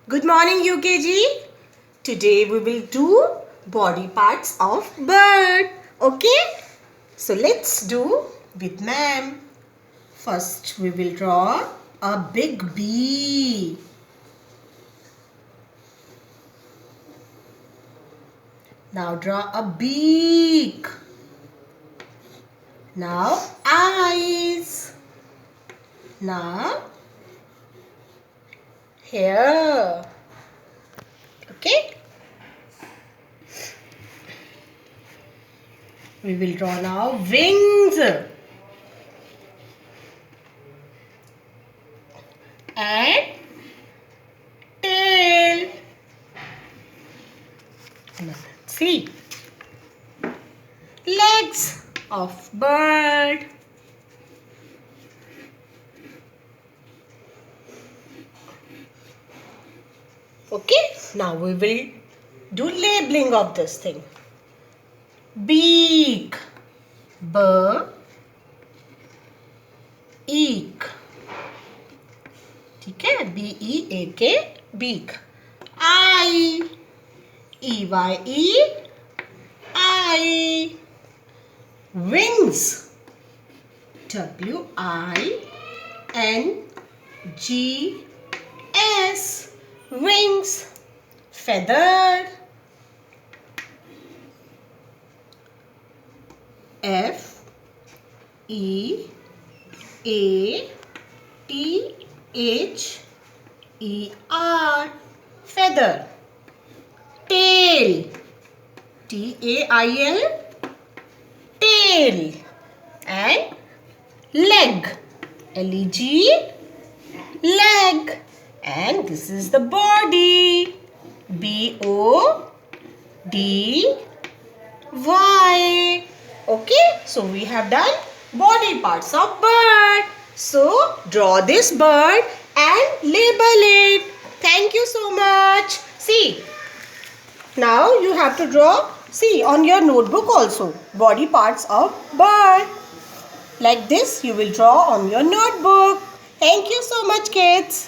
Good morning UKG. Today we will do body parts of bird. Okay? So let's do with ma'am. First we will draw a big bee. Now draw a beak. Now eyes. Now hair. Okay? We will draw now wings and tail. See, legs of bird. Okay, now we will do labeling of this thing. Beak, b, eek. ठीक है, B-E-A-K, beak. Eye, E-Y-E, eye. Wings, W-I-N-G-S, wings. Feather, F-E-A-T-H-E-R, feather. Tail, T-A-I-L, tail. And leg, L-E-G, leg. And this is the body, B-O-D-Y. Okay, so we have done body parts of bird. So draw this bird and label it. Thank you so much. See, now you have to draw, see, on your notebook also, body parts of bird. Like this you will draw on your notebook. Thank you so much, kids.